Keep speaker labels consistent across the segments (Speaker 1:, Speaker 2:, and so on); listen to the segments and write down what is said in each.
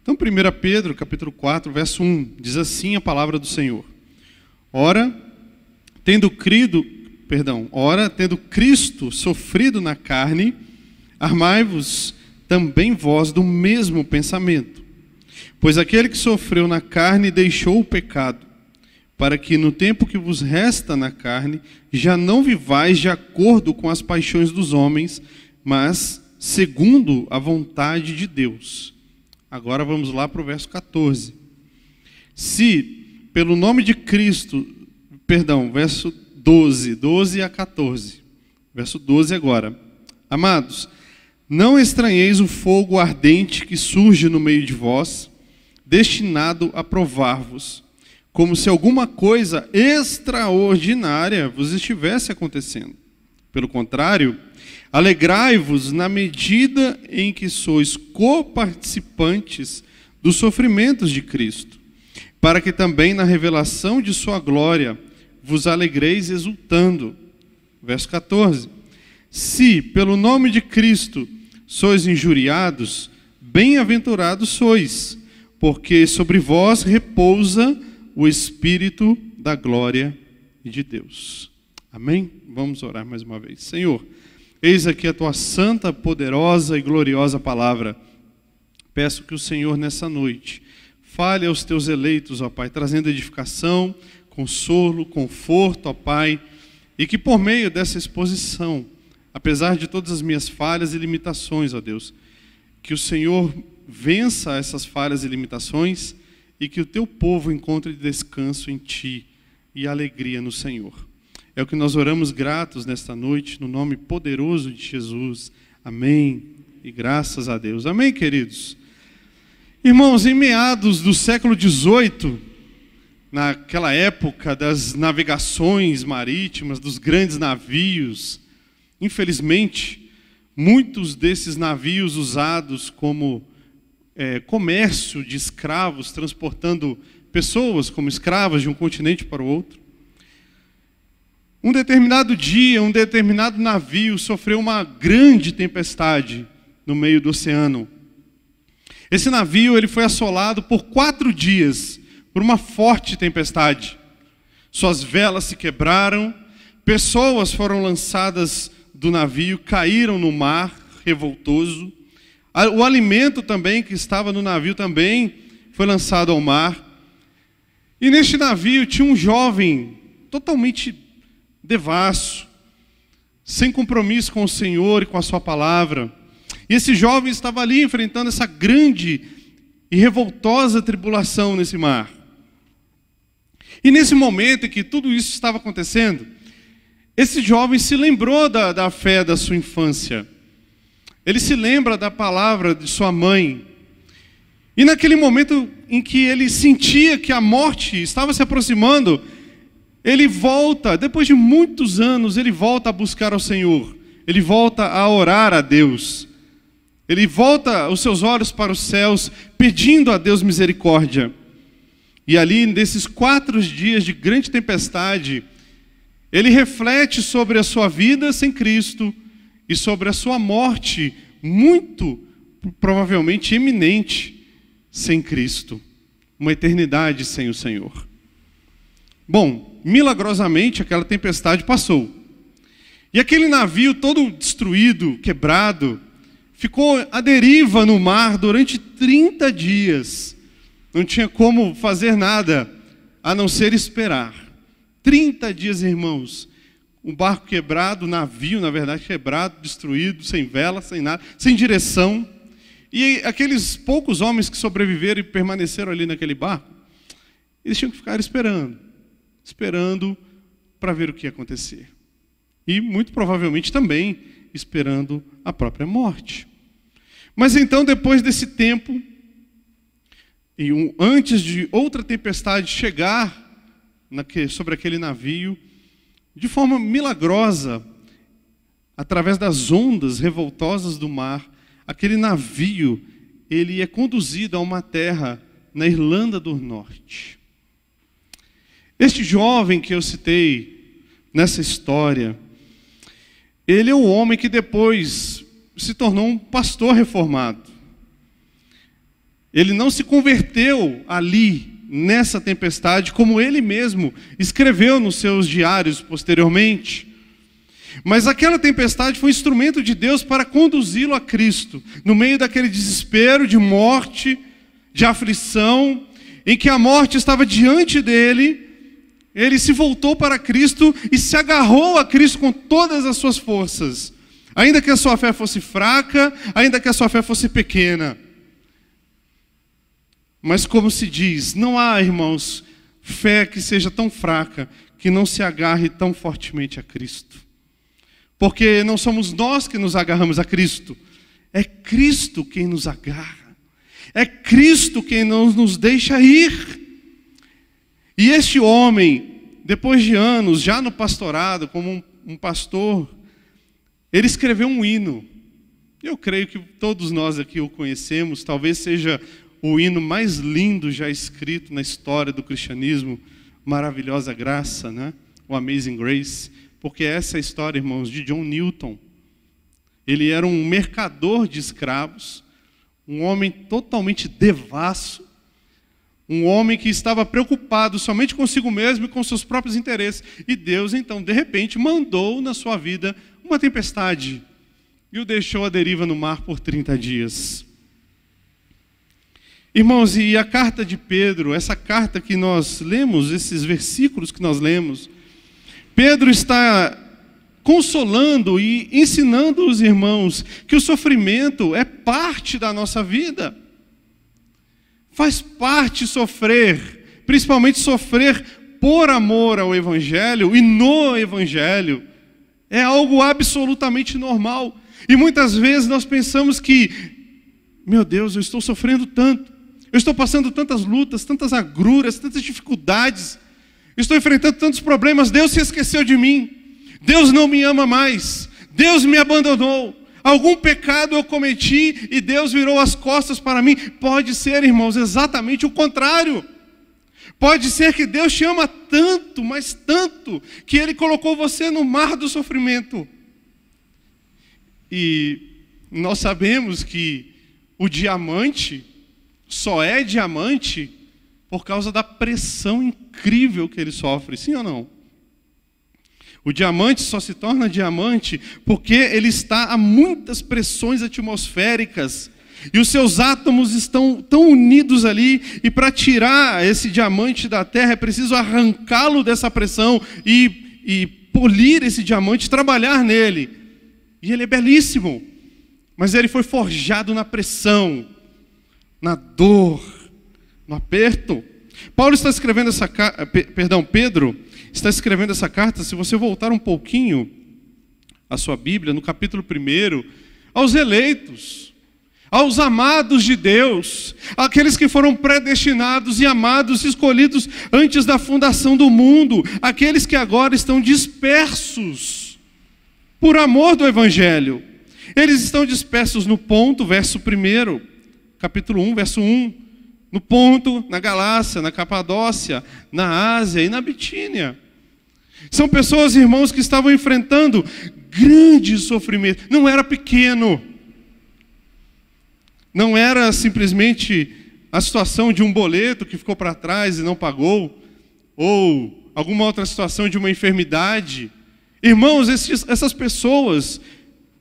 Speaker 1: Então, 1 Pedro, capítulo 4, verso 1, diz assim a palavra do Senhor. Ora, tendo Cristo sofrido na carne, armai-vos também vós do mesmo pensamento. Pois aquele que sofreu na carne deixou o pecado, para que no tempo que vos resta na carne, já não vivais de acordo com as paixões dos homens, mas segundo a vontade de Deus. Agora vamos lá para o verso 14. Se, pelo nome de Cristo, verso 12 a 14. Verso 12 agora. Amados, não estranheis o fogo ardente que surge no meio de vós, destinado a provar-vos, como se alguma coisa extraordinária vos estivesse acontecendo. Pelo contrário, alegrai-vos na medida em que sois coparticipantes dos sofrimentos de Cristo, para que também na revelação de sua glória vos alegreis exultando. Verso 14. Se, pelo nome de Cristo, sois injuriados, bem-aventurados sois, porque sobre vós repousa o Espírito da glória de Deus. Amém? Vamos orar mais uma vez. Senhor, eis aqui a tua santa, poderosa e gloriosa palavra. Peço que o Senhor, nessa noite, fale aos teus eleitos, ó Pai, trazendo edificação, consolo, conforto, ó Pai, e que por meio dessa exposição, apesar de todas as minhas falhas e limitações, ó Deus, que o Senhor vença essas falhas e limitações e que o teu povo encontre descanso em Ti e alegria no Senhor. É o que nós oramos gratos nesta noite, no nome poderoso de Jesus. Amém. E graças a Deus. Amém, queridos? Irmãos, em meados do século XVIII, naquela época das navegações marítimas, dos grandes navios, infelizmente, muitos desses navios usados como comércio de escravos, transportando pessoas como escravas de um continente para o outro. Um determinado dia, um determinado navio sofreu uma grande tempestade no meio do oceano. Esse navio ele foi assolado por 4 dias por uma forte tempestade. Suas velas se quebraram, pessoas foram lançadas do navio, caíram no mar revoltoso. O alimento também que estava no navio também foi lançado ao mar. E neste navio tinha um jovem totalmente devasso, sem compromisso com o Senhor e com a sua palavra. E esse jovem estava ali enfrentando essa grande e revoltosa tribulação nesse mar. E nesse momento em que tudo isso estava acontecendo, esse jovem se lembrou da fé da sua infância. Ele se lembra da palavra de sua mãe. E naquele momento em que ele sentia que a morte estava se aproximando, ele volta, depois de muitos anos, ele volta a buscar ao Senhor. Ele volta a orar a Deus. Ele volta os seus olhos para os céus, pedindo a Deus misericórdia. E ali, nesses 4 dias de grande tempestade, ele reflete sobre a sua vida sem Cristo e sobre a sua morte, muito provavelmente iminente, sem Cristo. Uma eternidade sem o Senhor. Bom, milagrosamente aquela tempestade passou. E aquele navio todo destruído, quebrado, ficou à deriva no mar durante 30 dias. Não tinha como fazer nada, a não ser esperar. 30 dias, irmãos. Um barco quebrado, navio, na verdade, quebrado, destruído, sem vela, sem nada, sem direção. E aqueles poucos homens que sobreviveram e permaneceram ali naquele barco, eles tinham que ficar esperando para ver o que ia acontecer. E, muito provavelmente, também esperando a própria morte. Mas então, depois desse tempo, antes de outra tempestade chegar sobre aquele navio, de forma milagrosa, através das ondas revoltosas do mar, aquele navio, ele é conduzido a uma terra na Irlanda do Norte. Este jovem que eu citei nessa história, ele é o homem que depois se tornou um pastor reformado. Ele não se converteu ali, nessa tempestade, como ele mesmo escreveu nos seus diários posteriormente. Mas aquela tempestade foi um instrumento de Deus para conduzi-lo a Cristo, no meio daquele desespero de morte, de aflição, em que a morte estava diante dele. Ele se voltou para Cristo e se agarrou a Cristo com todas as suas forças, ainda que a sua fé fosse fraca, ainda que a sua fé fosse pequena. Mas como se diz, não há, irmãos, fé que seja tão fraca que não se agarre tão fortemente a Cristo. Porque não somos nós que nos agarramos a Cristo, é Cristo quem nos agarra, é Cristo quem não nos deixa ir. E este homem, depois de anos, já no pastorado, como um pastor, ele escreveu um hino. Eu creio que todos nós aqui o conhecemos, talvez seja o hino mais lindo já escrito na história do cristianismo, Maravilhosa Graça, né? O Amazing Grace, porque essa é a história, irmãos, de John Newton. Ele era um mercador de escravos, um homem totalmente devasso, um homem que estava preocupado somente consigo mesmo e com seus próprios interesses. E Deus, então, de repente, mandou na sua vida uma tempestade e o deixou à deriva no mar por 30 dias. Irmãos, e a carta de Pedro, essa carta que nós lemos, esses versículos que nós lemos, Pedro está consolando e ensinando os irmãos que o sofrimento é parte da nossa vida. Faz parte sofrer, principalmente sofrer por amor ao Evangelho e no Evangelho. É algo absolutamente normal. E muitas vezes nós pensamos que, meu Deus, eu estou sofrendo tanto. Eu estou passando tantas lutas, tantas agruras, tantas dificuldades. Estou enfrentando tantos problemas. Deus se esqueceu de mim. Deus não me ama mais. Deus me abandonou. Algum pecado eu cometi e Deus virou as costas para mim. Pode ser, irmãos, exatamente o contrário. Pode ser que Deus te ama tanto, mas tanto, que Ele colocou você no mar do sofrimento. E nós sabemos que o diamante só é diamante por causa da pressão incrível que ele sofre, sim ou não? O diamante só se torna diamante porque ele está a muitas pressões atmosféricas e os seus átomos estão tão unidos ali, e para tirar esse diamante da terra é preciso arrancá-lo dessa pressão e polir esse diamante, trabalhar nele. E ele é belíssimo, mas ele foi forjado na pressão, na dor, no aperto. Pedro está escrevendo essa carta, se você voltar um pouquinho a sua Bíblia, no capítulo 1, aos eleitos, aos amados de Deus, aqueles que foram predestinados e amados, escolhidos antes da fundação do mundo, aqueles que agora estão dispersos por amor do Evangelho. Eles estão dispersos no Ponto, verso 1, capítulo 1, verso 1, no Ponto, na Galácia, na Capadócia, na Ásia e na Bitínia. São pessoas, irmãos, que estavam enfrentando grande sofrimento. Não era pequeno. Não era simplesmente a situação de um boleto que ficou para trás e não pagou, ou alguma outra situação de uma enfermidade. Irmãos, essas pessoas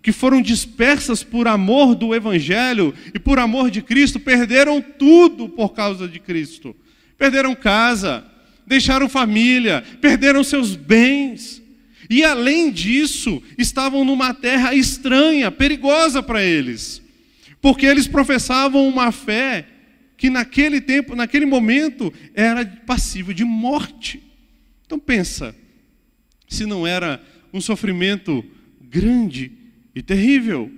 Speaker 1: que foram dispersas por amor do Evangelho e por amor de Cristo, perderam tudo por causa de Cristo. Perderam casa, deixaram família, perderam seus bens. E além disso, estavam numa terra estranha, perigosa para eles. Porque eles professavam uma fé que naquele tempo, naquele momento, era passível de morte. Então pensa, se não era um sofrimento grande e terrível.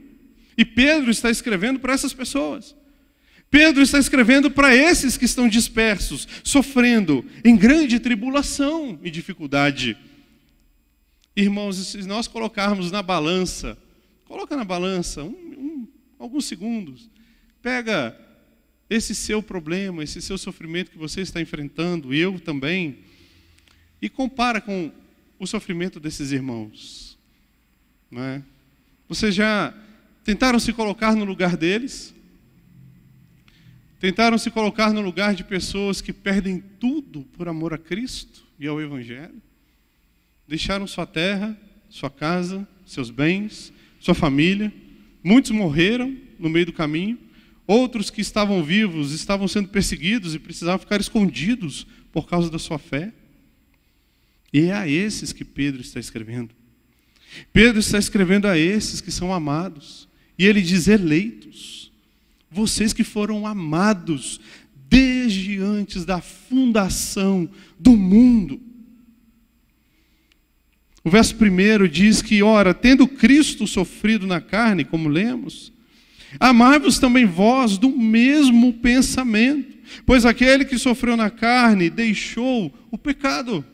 Speaker 1: E Pedro está escrevendo para essas pessoas. Pedro está escrevendo para esses que estão dispersos, sofrendo em grande tribulação e dificuldade. Irmãos, se nós colocarmos na balança, coloca na balança alguns segundos, pega esse seu problema, esse seu sofrimento que você está enfrentando, e eu também, e compara com o sofrimento desses irmãos. Não é? Vocês já tentaram se colocar no lugar deles? Tentaram se colocar no lugar de pessoas que perdem tudo por amor a Cristo e ao Evangelho. Deixaram sua terra, sua casa, seus bens, sua família. Muitos morreram no meio do caminho. Outros que estavam vivos estavam sendo perseguidos e precisavam ficar escondidos por causa da sua fé. E é a esses que Pedro está escrevendo. Pedro está escrevendo a esses que são amados. E ele diz: eleitos. Vocês que foram amados desde antes da fundação do mundo. O verso 1 diz que, ora, tendo Cristo sofrido na carne, como lemos, amai-vos também vós do mesmo pensamento, pois aquele que sofreu na carne deixou o pecado.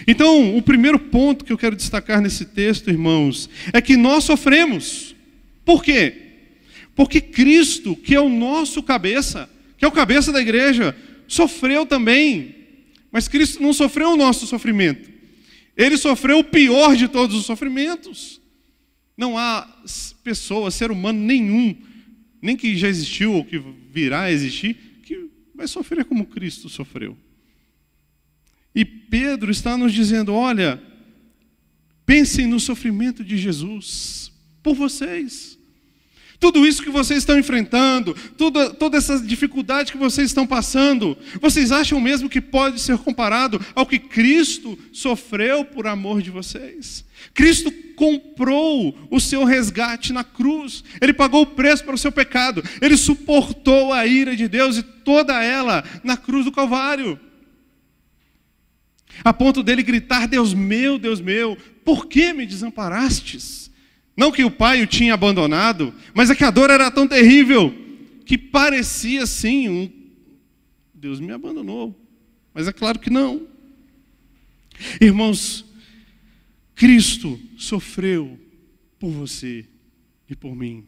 Speaker 1: Então, o primeiro ponto que eu quero destacar nesse texto, irmãos, é que nós sofremos. Por quê? Porque Cristo, que é o nosso cabeça, que é o cabeça da igreja, sofreu também. Mas Cristo não sofreu o nosso sofrimento. Ele sofreu o pior de todos os sofrimentos. Não há pessoa, ser humano nenhum, nem que já existiu ou que virá a existir, que vai sofrer como Cristo sofreu. E Pedro está nos dizendo: olha, pensem no sofrimento de Jesus por vocês. Tudo isso que vocês estão enfrentando, toda essa dificuldade que vocês estão passando, vocês acham mesmo que pode ser comparado ao que Cristo sofreu por amor de vocês? Cristo comprou o seu resgate na cruz. Ele pagou o preço para o seu pecado. Ele suportou a ira de Deus e toda ela na cruz do Calvário. A ponto dele gritar: Deus meu, por que me desamparastes? Não que o pai o tinha abandonado, mas é que a dor era tão terrível que parecia assim, Deus me abandonou. Mas é claro que não. Irmãos, Cristo sofreu por você e por mim.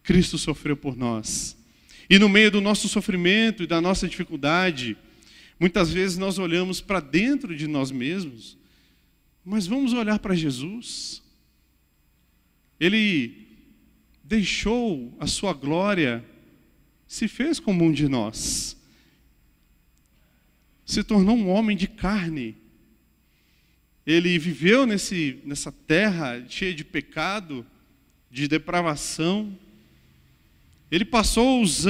Speaker 1: Cristo sofreu por nós. E no meio do nosso sofrimento e da nossa dificuldade, muitas vezes nós olhamos para dentro de nós mesmos, mas vamos olhar para Jesus. Ele deixou a sua glória, se fez como um de nós, se tornou um homem de carne. Ele viveu nessa terra cheia de pecado, de depravação. Ele passou os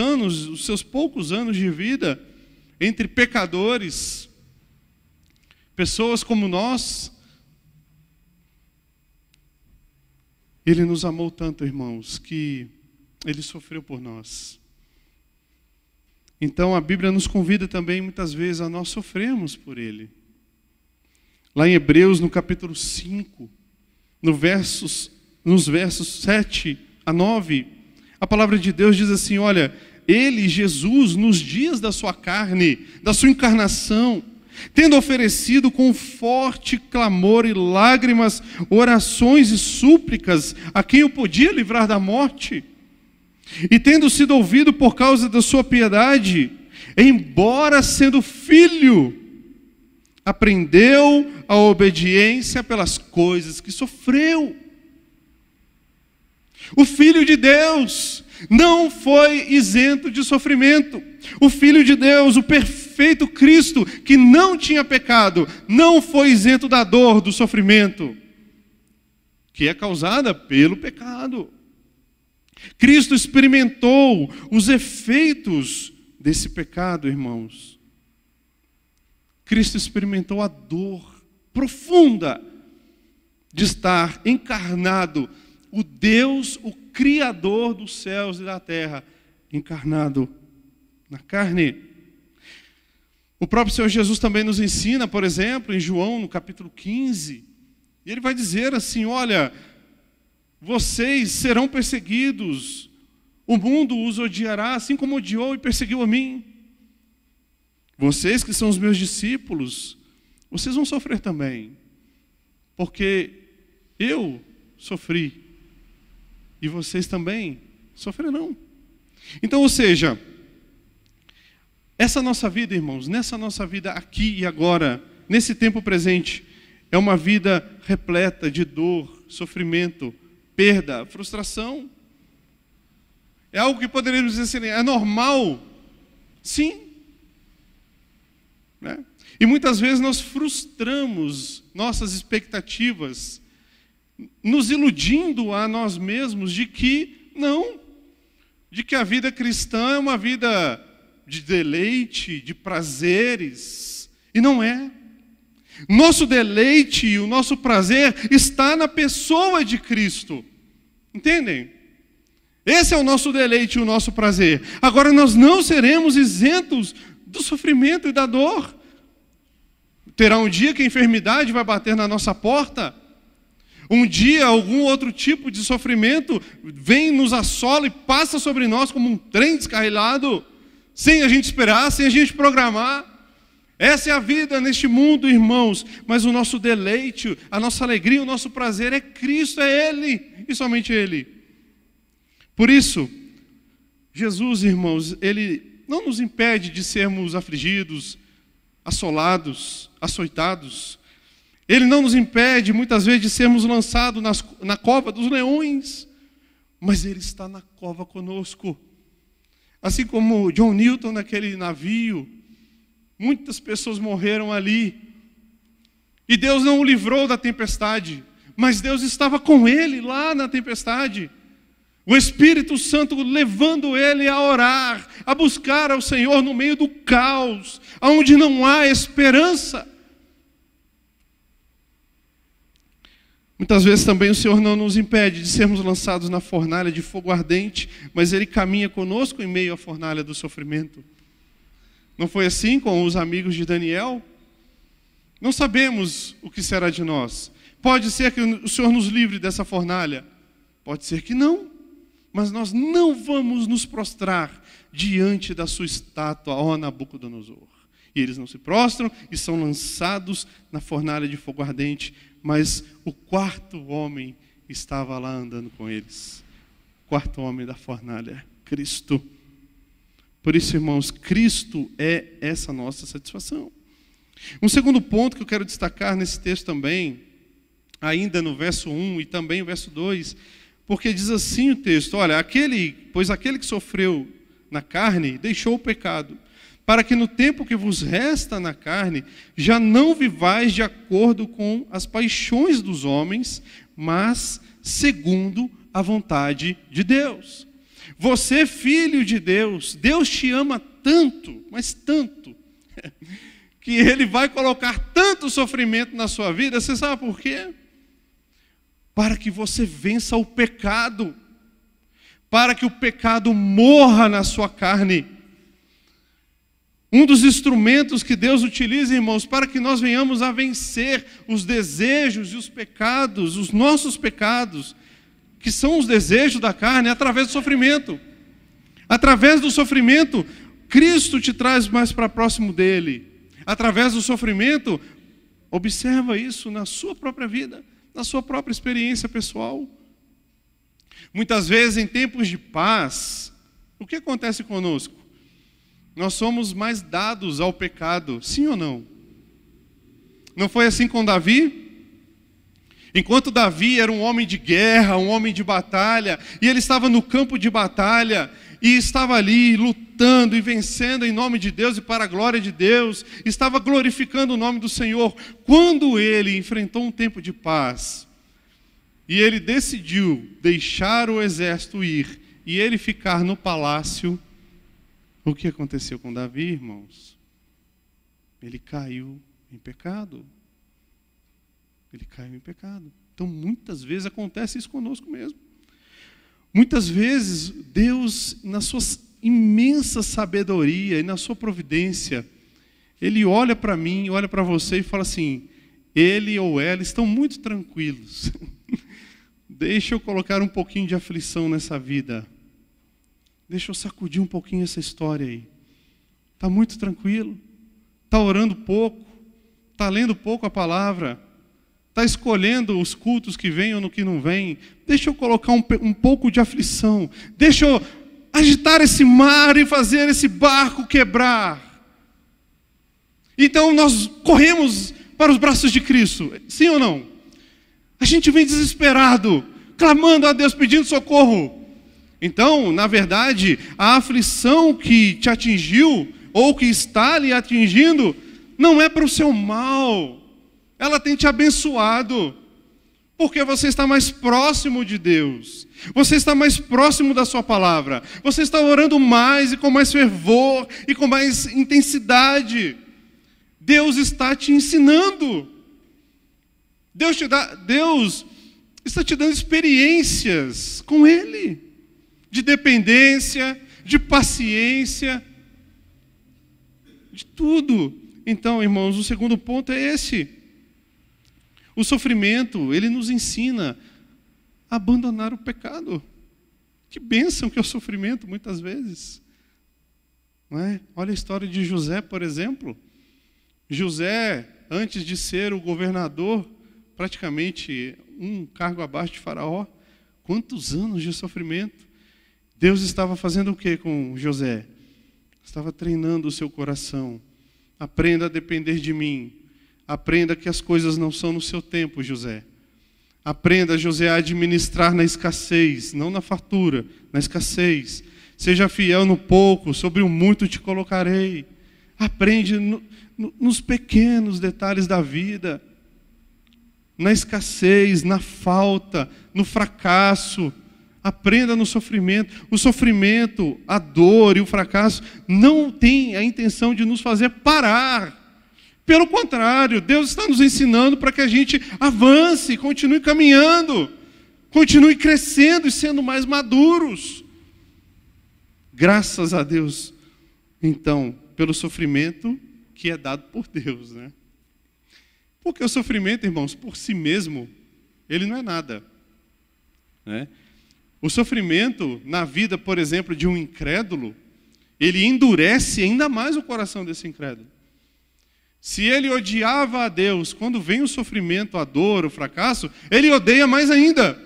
Speaker 1: seus poucos anos de vida entre pecadores, pessoas como nós. Ele nos amou tanto, irmãos, que Ele sofreu por nós. Então a Bíblia nos convida também muitas vezes a nós sofrermos por Ele. Lá em Hebreus, no capítulo 5, nos versos 7 a 9, a palavra de Deus diz assim: olha, Ele, Jesus, nos dias da sua carne, da sua encarnação, tendo oferecido com forte clamor e lágrimas, orações e súplicas a quem o podia livrar da morte, e tendo sido ouvido por causa da sua piedade, embora sendo filho, aprendeu a obediência pelas coisas que sofreu. O Filho de Deus não foi isento de sofrimento. O Filho de Deus, o perfeito Cristo, que não tinha pecado, não foi isento da dor, do sofrimento, que é causada pelo pecado. Cristo experimentou os efeitos desse pecado, irmãos. Cristo experimentou a dor profunda de estar encarnado, o Deus, o Criador dos céus e da terra, encarnado na carne. O próprio Senhor Jesus também nos ensina, por exemplo, em João, no capítulo 15, e Ele vai dizer assim: olha, vocês serão perseguidos, o mundo os odiará, assim como odiou e perseguiu a mim. Vocês que são os meus discípulos, vocês vão sofrer também, porque eu sofri, e vocês também sofrerão. Então, ou seja, essa nossa vida, irmãos, nessa nossa vida aqui e agora, nesse tempo presente, é uma vida repleta de dor, sofrimento, perda, frustração. É algo que poderíamos dizer assim, é normal? Sim. Né? E muitas vezes nós frustramos nossas expectativas, nos iludindo a nós mesmos de que não, de que a vida cristã é uma vida de deleite, de prazeres, e não é. Nosso deleite e o nosso prazer está na pessoa de Cristo. Entendem? Esse é o nosso deleite e o nosso prazer. Agora, nós não seremos isentos do sofrimento e da dor. Terá um dia que a enfermidade vai bater na nossa porta. Um dia, algum outro tipo de sofrimento vem, nos assola e passa sobre nós como um trem descarrilado, sem a gente esperar, sem a gente programar. Essa é a vida neste mundo, irmãos. Mas o nosso deleite, a nossa alegria, o nosso prazer é Cristo, é Ele e somente Ele. Por isso, Jesus, irmãos, Ele não nos impede de sermos afligidos, assolados, açoitados. Ele não nos impede, muitas vezes, de sermos lançados na cova dos leões. Mas Ele está na cova conosco. Assim como John Newton naquele navio, muitas pessoas morreram ali. E Deus não o livrou da tempestade, mas Deus estava com ele lá na tempestade. O Espírito Santo levando ele a orar, a buscar ao Senhor no meio do caos, onde não há esperança. Muitas vezes também o Senhor não nos impede de sermos lançados na fornalha de fogo ardente, mas Ele caminha conosco em meio à fornalha do sofrimento. Não foi assim com os amigos de Daniel? Não sabemos o que será de nós. Pode ser que o Senhor nos livre dessa fornalha. Pode ser que não. Mas nós não vamos nos prostrar diante da sua estátua, ó Nabucodonosor. E eles não se prostram e são lançados na fornalha de fogo ardente. Mas o quarto homem estava lá andando com eles. O quarto homem da fornalha, Cristo. Por isso, irmãos, Cristo é essa nossa satisfação. Um segundo ponto que eu quero destacar nesse texto também, ainda no verso 1 e também no verso 2, porque diz assim o texto, olha, pois aquele que sofreu na carne deixou o pecado, para que no tempo que vos resta na carne, já não vivais de acordo com as paixões dos homens, mas segundo a vontade de Deus. Você, filho de Deus, Deus te ama tanto, mas tanto, que Ele vai colocar tanto sofrimento na sua vida, você sabe por quê? Para que você vença o pecado, para que o pecado morra na sua carne. Um dos instrumentos que Deus utiliza, irmãos, para que nós venhamos a vencer os desejos e os pecados, os nossos pecados, que são os desejos da carne, através do sofrimento. Através do sofrimento, Cristo te traz mais para próximo dele. Através do sofrimento, observa isso na sua própria vida, na sua própria experiência pessoal. Muitas vezes, em tempos de paz, o que acontece conosco? Nós somos mais dados ao pecado, sim ou não? Não foi assim com Davi? Enquanto Davi era um homem de guerra, um homem de batalha, e ele estava no campo de batalha, e estava ali lutando e vencendo em nome de Deus e para a glória de Deus, estava glorificando o nome do Senhor. Quando ele enfrentou um tempo de paz, e ele decidiu deixar o exército ir, e ele ficar no palácio, o que aconteceu com Davi, irmãos? Ele caiu em pecado. Ele caiu em pecado. Então, muitas vezes acontece isso conosco mesmo. Muitas vezes, Deus, na sua imensa sabedoria e na sua providência, Ele olha para mim, olha para você e fala assim, ele ou ela estão muito tranquilos. Deixa eu colocar um pouquinho de aflição nessa vida. Deixa eu sacudir um pouquinho essa história aí. Está muito tranquilo? Está orando pouco? Está lendo pouco a palavra? Está escolhendo os cultos que vêm ou no que não vêm? Deixa eu colocar um pouco de aflição. Deixa eu agitar esse mar e fazer esse barco quebrar. Então nós corremos para os braços de Cristo. Sim ou não? A gente vem desesperado, clamando a Deus, pedindo socorro. Então, na verdade, a aflição que te atingiu, ou que está lhe atingindo, não é para o seu mal. Ela tem te abençoado, porque você está mais próximo de Deus. Você está mais próximo da sua palavra. Você está orando mais e com mais fervor e com mais intensidade. Deus está te ensinando. Deus está te dando experiências com Ele, de dependência, de paciência, de tudo. Então, irmãos, o segundo ponto é esse. O sofrimento, ele nos ensina a abandonar o pecado. Que bênção que é o sofrimento, muitas vezes. Não é? Olha a história de José, por exemplo. José, antes de ser o governador, praticamente um cargo abaixo de Faraó, quantos anos de sofrimento. Deus estava fazendo o que com José? Estava treinando o seu coração. Aprenda a depender de mim. Aprenda que as coisas não são no seu tempo, José. Aprenda, José, a administrar na escassez, não na fartura, na escassez. Seja fiel no pouco, sobre o muito te colocarei. Aprende nos pequenos detalhes da vida, na escassez, na falta, no fracasso. Aprenda no sofrimento. O sofrimento, a dor e o fracasso não tem a intenção de nos fazer parar. Pelo contrário, Deus está nos ensinando para que a gente avance, continue caminhando, continue crescendo e sendo mais maduros. Graças a Deus, então, pelo sofrimento que é dado por Deus, né? Porque o sofrimento, irmãos, por si mesmo, ele não é nada, né? O sofrimento na vida, por exemplo, de um incrédulo, ele endurece ainda mais o coração desse incrédulo. Se ele odiava a Deus, quando vem o sofrimento, a dor, o fracasso, ele odeia mais ainda.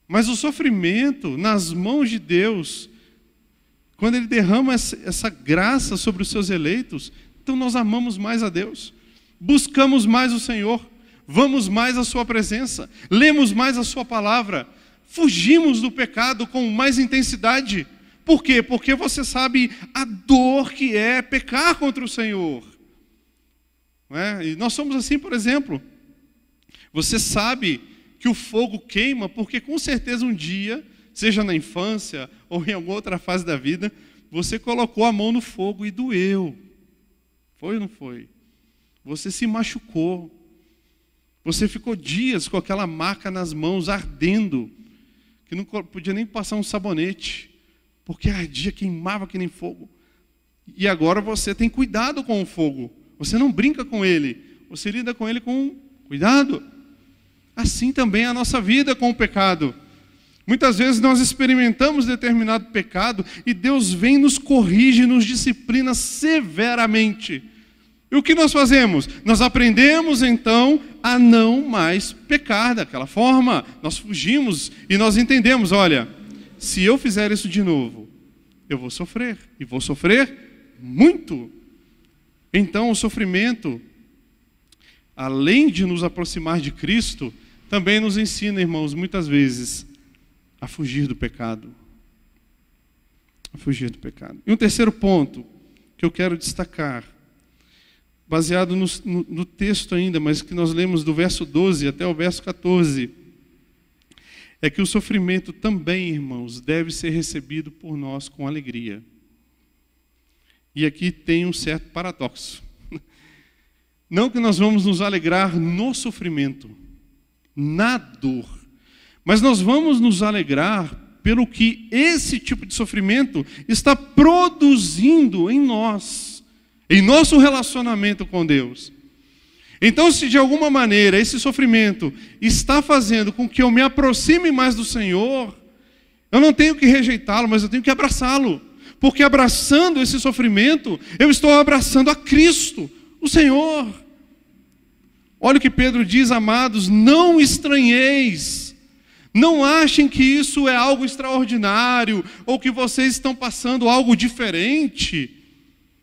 Speaker 1: Mas o sofrimento nas mãos de Deus, quando Ele derrama essa graça sobre os seus eleitos, então nós amamos mais a Deus, buscamos mais o Senhor, vamos mais à sua presença, lemos mais a sua palavra, fugimos do pecado com mais intensidade. Por quê? Porque você sabe a dor que é pecar contra o Senhor. Não é? E nós somos assim, por exemplo. Você sabe que o fogo queima, porque com certeza um dia, seja na infância ou em alguma outra fase da vida, você colocou a mão no fogo e doeu. Foi ou não foi? Você se machucou. Você ficou dias com aquela marca nas mãos, ardendo, que não podia nem passar um sabonete, porque ardia, queimava que nem fogo. E agora você tem cuidado com o fogo. Você não brinca com ele. Você lida com ele com cuidado. Assim também é a nossa vida com o pecado. Muitas vezes nós experimentamos determinado pecado e Deus vem, nos corrige, nos disciplina severamente. E o que nós fazemos? Nós aprendemos então a não mais pecar daquela forma. Nós fugimos e nós entendemos, olha, se eu fizer isso de novo, eu vou sofrer. E vou sofrer muito. Então o sofrimento, além de nos aproximar de Cristo, também nos ensina, irmãos, muitas vezes, a fugir do pecado. A fugir do pecado. E um terceiro ponto que eu quero destacar, baseado no texto ainda, mas que nós lemos do verso 12 até o verso 14, é que o sofrimento também, irmãos, deve ser recebido por nós com alegria. E aqui tem um certo paradoxo. Não que nós vamos nos alegrar no sofrimento, na dor, mas nós vamos nos alegrar pelo que esse tipo de sofrimento está produzindo em nós, em nosso relacionamento com Deus. Então, se de alguma maneira esse sofrimento está fazendo com que eu me aproxime mais do Senhor, eu não tenho que rejeitá-lo, mas eu tenho que abraçá-lo. Porque abraçando esse sofrimento, eu estou abraçando a Cristo, o Senhor. Olha o que Pedro diz, amados, não estranheis. Não achem que isso é algo extraordinário, ou que vocês estão passando algo diferente.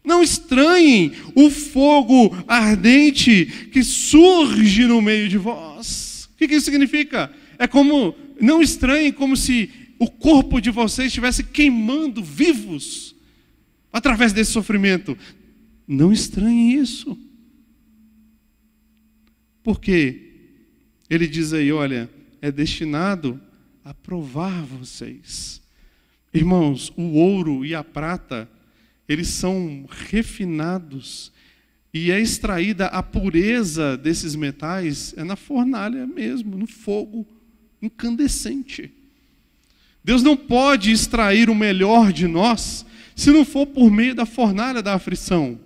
Speaker 1: Não estranhem o fogo ardente que surge no meio de vós. O que isso significa? É como, não estranhem como se o corpo de vocês estivesse queimando vivos através desse sofrimento. Não estranhe isso. Porque ele diz aí, olha, é destinado a provar vocês. Irmãos, o ouro e a prata, eles são refinados e é extraída a pureza desses metais, é na fornalha mesmo, no fogo incandescente. Deus não pode extrair o melhor de nós se não for por meio da fornalha da aflição.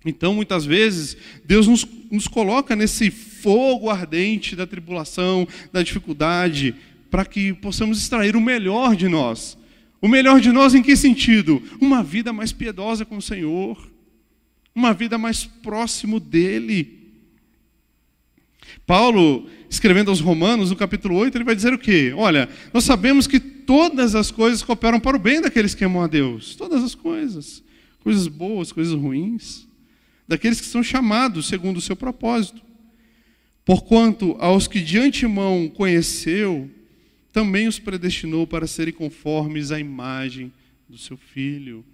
Speaker 1: Então, muitas vezes, Deus nos coloca nesse fogo ardente da tribulação, da dificuldade, para que possamos extrair o melhor de nós. O melhor de nós em que sentido? Uma vida mais piedosa com o Senhor, uma vida mais próximo dEle. Paulo, escrevendo aos Romanos, no capítulo 8, ele vai dizer o quê? Olha, nós sabemos que todas as coisas cooperam para o bem daqueles que amam a Deus. Todas as coisas. Coisas boas, coisas ruins. Daqueles que são chamados segundo o seu propósito. Porquanto aos que de antemão conheceu, também os predestinou para serem conformes à imagem do seu Filho.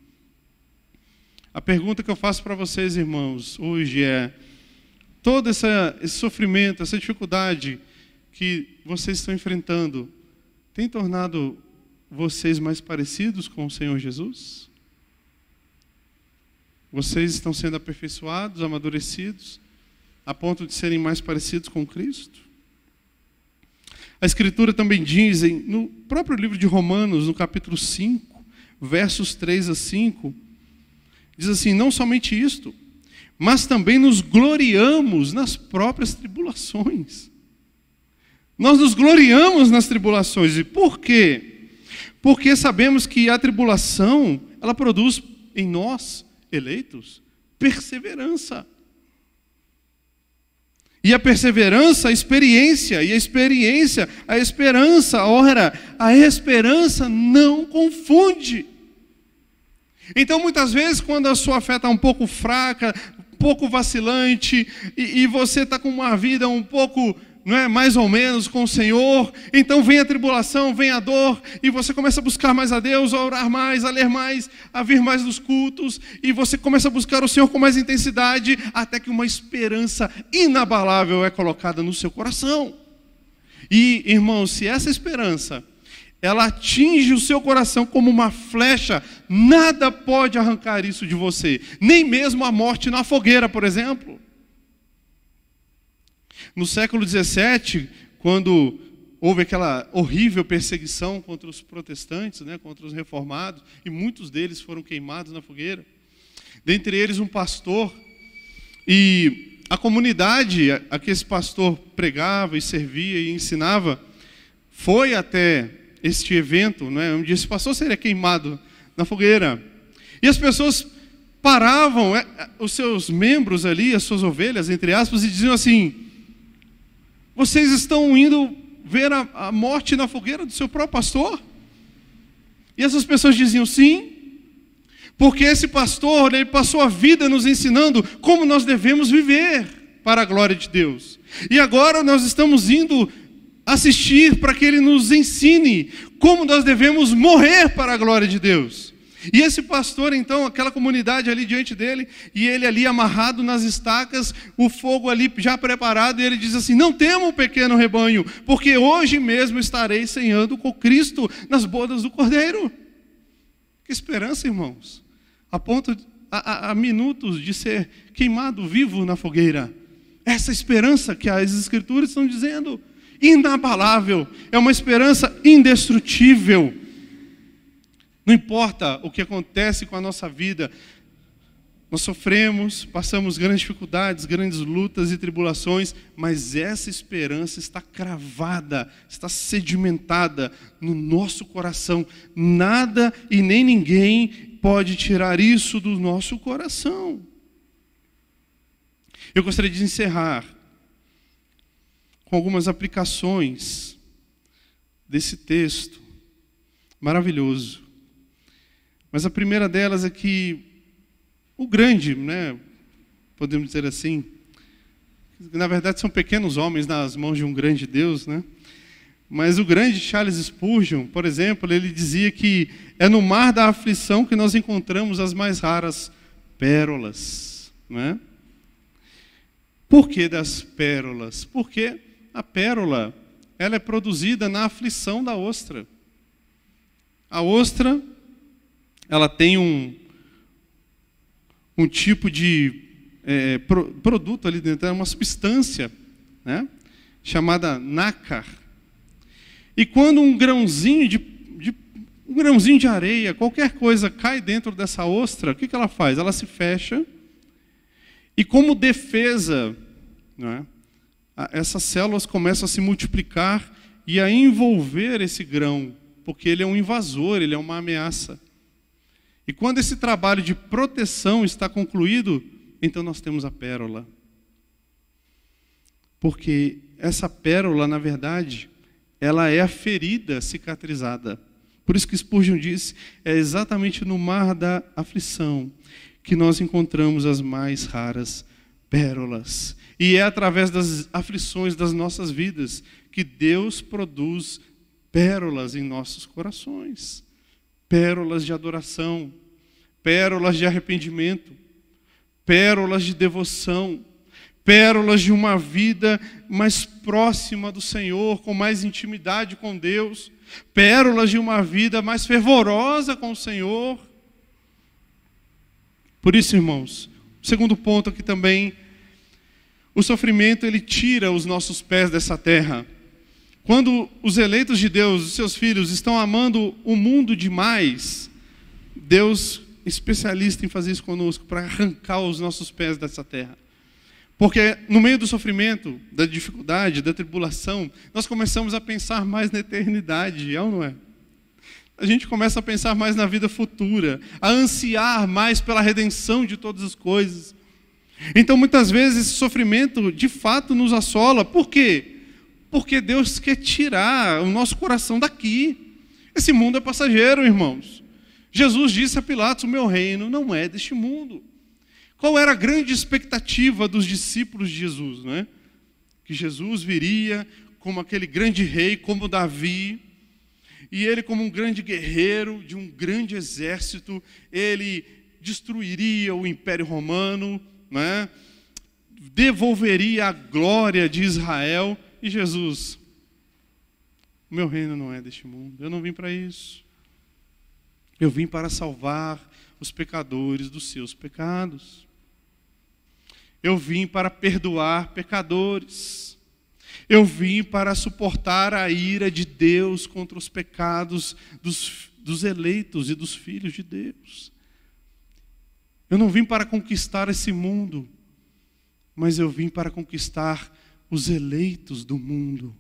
Speaker 1: A pergunta que eu faço para vocês, irmãos, hoje é: todo esse sofrimento, essa dificuldade que vocês estão enfrentando, tem tornado vocês mais parecidos com o Senhor Jesus? Vocês estão sendo aperfeiçoados, amadurecidos, a ponto de serem mais parecidos com Cristo? A Escritura também diz, no próprio livro de Romanos, no capítulo 5, versos 3 a 5, diz assim: não somente isto, mas também nos gloriamos nas próprias tribulações. Nós nos gloriamos nas tribulações. E por quê? Porque sabemos que a tribulação, ela produz em nós, eleitos, perseverança. E a perseverança, a experiência, e a experiência, a esperança. Ora, a esperança não confunde. Então, muitas vezes, quando a sua fé está um pouco fraca, um pouco vacilante, e você está com uma vida um pouco, não é, mais ou menos com o Senhor, então vem a tribulação, vem a dor, e você começa a buscar mais a Deus, a orar mais, a ler mais, a vir mais nos cultos, e você começa a buscar o Senhor com mais intensidade, até que uma esperança inabalável é colocada no seu coração. E, irmãos, se essa esperança ela atinge o seu coração como uma flecha, nada pode arrancar isso de você, nem mesmo a morte na fogueira, por exemplo. No século XVII, quando houve aquela horrível perseguição contra os protestantes, né, contra os reformados, e muitos deles foram queimados na fogueira, dentre eles um pastor, e a comunidade a que esse pastor pregava e servia e ensinava, foi até este evento, né, onde esse pastor seria queimado na fogueira. E as pessoas paravam, os seus membros ali, as suas ovelhas, entre aspas, e diziam assim: vocês estão indo ver a morte na fogueira do seu próprio pastor? E essas pessoas diziam sim, porque esse pastor, ele passou a vida nos ensinando como nós devemos viver para a glória de Deus. E agora nós estamos indo assistir para que ele nos ensine como nós devemos morrer para a glória de Deus. E esse pastor, então, aquela comunidade ali diante dele, e ele ali amarrado nas estacas, o fogo ali já preparado, e ele diz assim: não temam, pequeno rebanho, porque hoje mesmo estarei ceando com Cristo nas bodas do Cordeiro. Que esperança, irmãos, a ponto a minutos de ser queimado vivo na fogueira. Essa esperança que as Escrituras estão dizendo, inabalável, é uma esperança indestrutível. Não importa o que acontece com a nossa vida, nós sofremos, passamos grandes dificuldades, grandes lutas e tribulações, mas essa esperança está cravada, está sedimentada no nosso coração. Nada e nem ninguém pode tirar isso do nosso coração. Eu gostaria de encerrar com algumas aplicações desse texto maravilhoso. Mas a primeira delas é que o grande, né, podemos dizer assim, na verdade são pequenos homens nas mãos de um grande Deus, né? Mas o grande Charles Spurgeon, por exemplo, ele dizia que é no mar da aflição que nós encontramos as mais raras pérolas. Não é? Por que das pérolas? Porque a pérola, ela é produzida na aflição da ostra. A ostra, ela tem um tipo de produto ali dentro, é uma substância, né, chamada nácar. E quando um grãozinho de areia, qualquer coisa cai dentro dessa ostra, o que ela faz? Ela se fecha e, como defesa, né, essas células começam a se multiplicar e a envolver esse grão, porque ele é um invasor, ele é uma ameaça. E quando esse trabalho de proteção está concluído, então nós temos a pérola. Porque essa pérola, na verdade, ela é a ferida cicatrizada. Por isso que Spurgeon disse, é exatamente no mar da aflição que nós encontramos as mais raras pérolas. E é através das aflições das nossas vidas que Deus produz pérolas em nossos corações. Pérolas de adoração, pérolas de arrependimento, pérolas de devoção, pérolas de uma vida mais próxima do Senhor, com mais intimidade com Deus, pérolas de uma vida mais fervorosa com o Senhor. Por isso, irmãos, o segundo ponto aqui também, o sofrimento, ele tira os nossos pés dessa terra. Quando os eleitos de Deus, os seus filhos, estão amando o mundo demais, Deus é especialista em fazer isso conosco, para arrancar os nossos pés dessa terra. Porque no meio do sofrimento, da dificuldade, da tribulação, nós começamos a pensar mais na eternidade, é ou não é? A gente começa a pensar mais na vida futura, a ansiar mais pela redenção de todas as coisas. Então, muitas vezes, esse sofrimento, de fato, nos assola. Por quê? Porque Deus quer tirar o nosso coração daqui. Esse mundo é passageiro, irmãos. Jesus disse a Pilatos, o meu reino não é deste mundo. Qual era a grande expectativa dos discípulos de Jesus, né? Que Jesus viria como aquele grande rei, como Davi, e ele, como um grande guerreiro de um grande exército, ele destruiria o Império Romano, né? Devolveria a glória de Israel. E Jesus, o meu reino não é deste mundo, eu não vim para isso. Eu vim para salvar os pecadores dos seus pecados. Eu vim para perdoar pecadores. Eu vim para suportar a ira de Deus contra os pecados dos eleitos e dos filhos de Deus. Eu não vim para conquistar esse mundo, mas eu vim para conquistar os eleitos do mundo.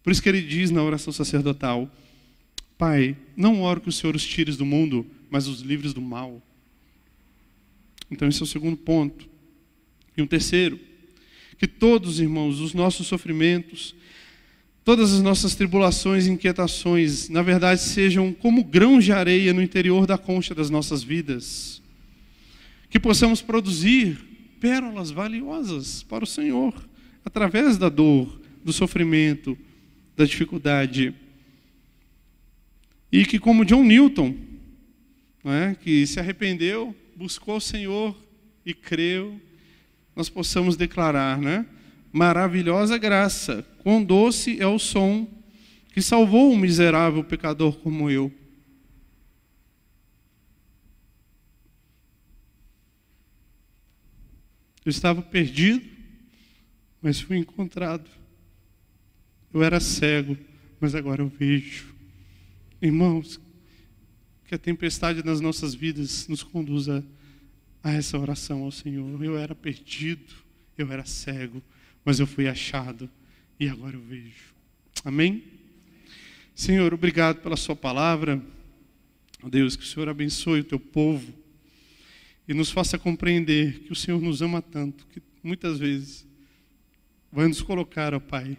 Speaker 1: Por isso que ele diz na oração sacerdotal, Pai, não oro que o Senhor os tires do mundo, mas os livres do mal. Então esse é o segundo ponto. E um terceiro, que todos, irmãos, os nossos sofrimentos, todas as nossas tribulações e inquietações, na verdade, sejam como grãos de areia no interior da concha das nossas vidas. Que possamos produzir pérolas valiosas para o Senhor, através da dor, do sofrimento, da dificuldade. E que, como John Newton, né, que se arrependeu, buscou o Senhor e creu, nós possamos declarar, né? Maravilhosa graça, quão doce é o som que salvou um miserável pecador como eu. Eu estava perdido, mas fui encontrado. Eu era cego, mas agora eu vejo. Irmãos, que a tempestade nas nossas vidas nos conduza a essa oração ao Senhor. Eu era perdido, eu era cego, mas eu fui achado e agora eu vejo. Amém? Senhor, obrigado pela sua palavra. Oh Deus, que o Senhor abençoe o teu povo e nos faça compreender que o Senhor nos ama tanto, que muitas vezes vai nos colocar, ó Pai,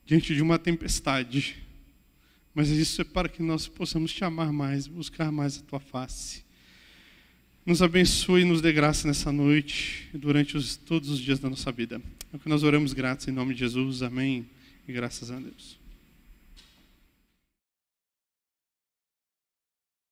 Speaker 1: diante de uma tempestade. Mas isso é para que nós possamos te amar mais, buscar mais a tua face. Nos abençoe e nos dê graça nessa noite e durante todos os dias da nossa vida. É o que nós oramos gratos em nome de Jesus. Amém. E graças a Deus.